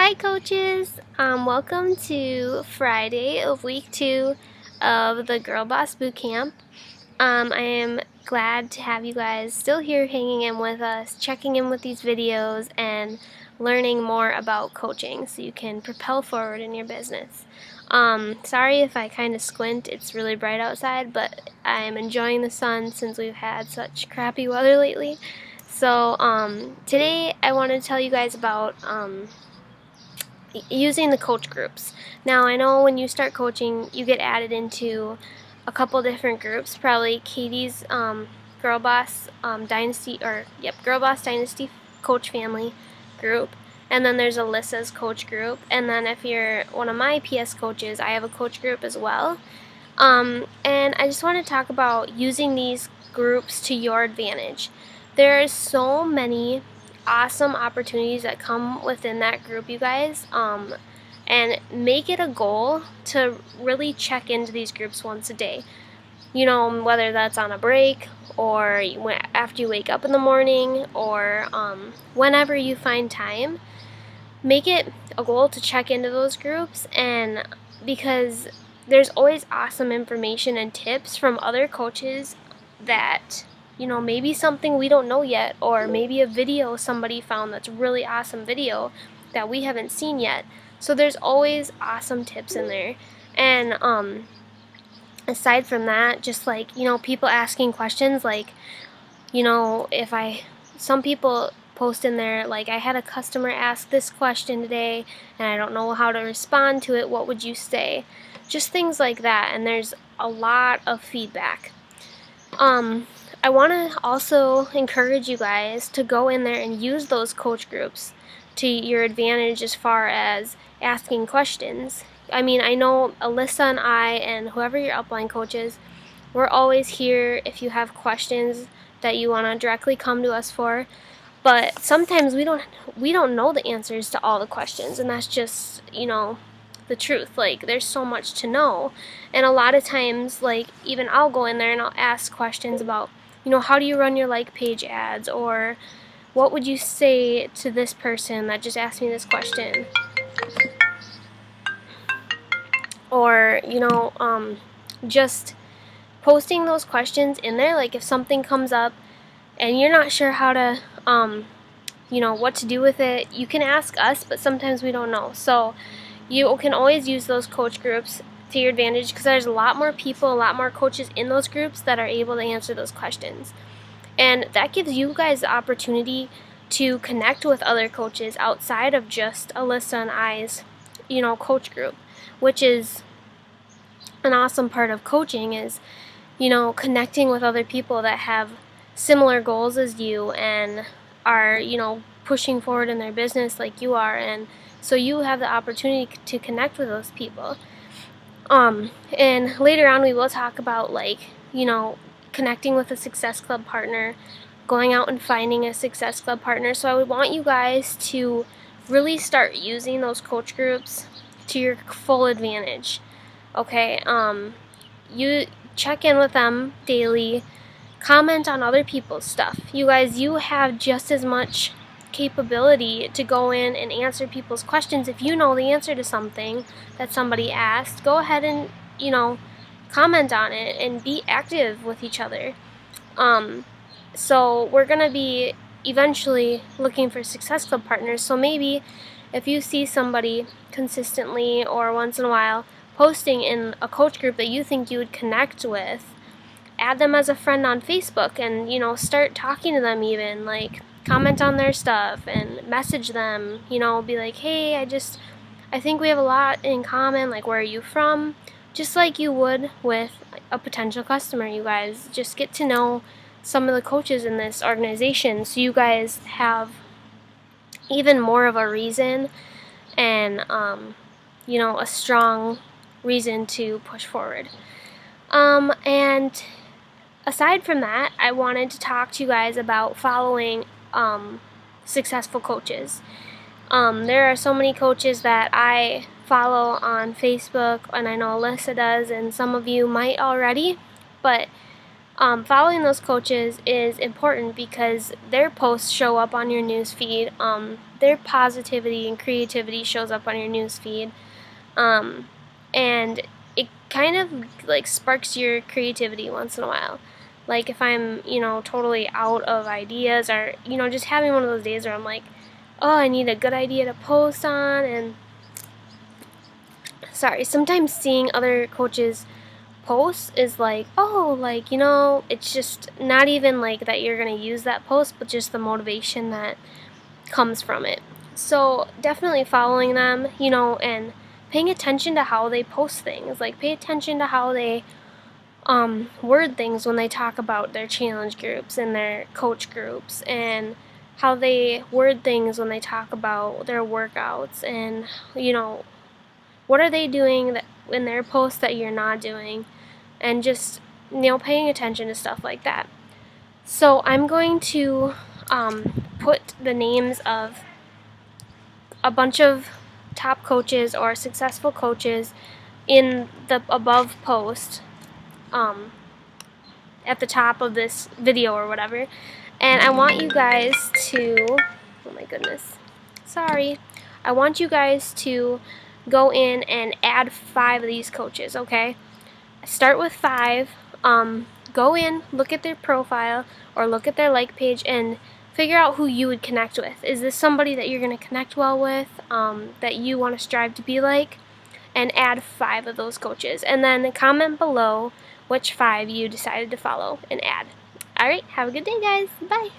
Hi coaches! Welcome to Friday of week 2 of the Girl Boss Bootcamp. I am glad to have you guys still here hanging in with us, checking in with these videos, and learning more about coaching so you can propel forward in your business. Sorry if I kind of squint, it's really bright outside, but I'm enjoying the sun since we've had such crappy weather lately. So today I want to tell you guys about using the coach groups. Now I know when you start coaching you get added into a couple different groups, probably Katie's Girl Boss Dynasty, or Girl Boss Dynasty Coach Family group, and then there's Alyssa's coach group, and then if you're one of my PS coaches, I have a coach group as well. And I just want to talk about using these groups to your advantage. There are so many awesome opportunities that come within that group, you guys. And make it a goal to really check into these groups once a day. You know, whether that's on a break or after you wake up in the morning, or whenever you find time, make it a goal to check into those groups. And because there's always awesome information and tips from other coaches that, you know, maybe something we don't know yet, or maybe a video somebody found that's really awesome video that we haven't seen yet. So there's always awesome tips in there. And aside from that, just like, you know, people asking questions, like, you know, some people post in there like, I had a customer ask this question today and I don't know how to respond to it, what would you say? Just things like that, and there's a lot of feedback. I want to also encourage you guys to go in there and use those coach groups to your advantage as far as asking questions. I mean, I know Alyssa and I and whoever your upline coach is, we're always here if you have questions that you want to directly come to us for. But sometimes we don't know the answers to all the questions, and that's just, you know, the truth. Like, there's so much to know. And a lot of times, like, even I'll go in there and I'll ask questions about, you know, how do you run your like page ads, or what would you say to this person that just asked me this question, or, you know, just posting those questions in there. Like, if something comes up and you're not sure how to you know, what to do with it, you can ask us, but sometimes we don't know. So you can always use those coach groups to your advantage, because there's a lot more people, a lot more coaches in those groups that are able to answer those questions. And that gives you guys the opportunity to connect with other coaches outside of just Alyssa and I's, you know, coach group, which is an awesome part of coaching, is, you know, connecting with other people that have similar goals as you and are, you know, pushing forward in their business like you are. And so you have the opportunity to connect with those people. And later on we will talk about, like, you know, connecting with a Success Club partner, going out and finding a Success Club partner. So I would want you guys to really start using those coach groups to your full advantage. Okay? You check in with them daily, comment on other people's stuff. You guys, you have just as much capability to go in and answer people's questions. If you know the answer to something that somebody asked, go ahead and, you know, comment on it and be active with each other. So we're gonna be eventually looking for Success Club partners. So maybe if you see somebody consistently or once in a while posting in a coach group that you think you would connect with, add them as a friend on Facebook and, you know, start talking to them, even like comment on their stuff and message them, you know, be like, hey, I think we have a lot in common, like, where are you from? Just like you would with a potential customer. You guys just get to know some of the coaches in this organization, so you guys have even more of a reason and, you know, a strong reason to push forward. And aside from that, I wanted to talk to you guys about following successful coaches. There are so many coaches that I follow on Facebook, and I know Alyssa does, and some of you might already, but Following those coaches is important because their posts show up on your news feed. Their positivity and creativity shows up on your news feed, and it kind of like sparks your creativity once in a while. Like if I'm, totally out of ideas, or just having one of those days where I'm like, oh, I need a good idea to post on, and sometimes seeing other coaches post is like, oh, like, it's just not even like that you're going to use that post, but just the motivation that comes from it. So definitely following them, and paying attention to how they post things. Like, pay attention to how they word things when they talk about their challenge groups and their coach groups, and how they word things when they talk about their workouts, and what are they doing that in their posts that you're not doing, and just paying attention to stuff like that. So I'm going to put the names of a bunch of top coaches or successful coaches in the above post, um, at the top of this video or whatever, and I want you guys to, oh my goodness, sorry, I want you guys to go in and add 5 of these coaches, okay? Start with 5. Go in, look at their profile or look at their like page, and figure out who you would connect with. Is this somebody that you're going to connect well with, that you want to strive to be like? And add 5 of those coaches, and then comment below which 5 you decided to follow and add. Alright, have a good day, guys. Bye.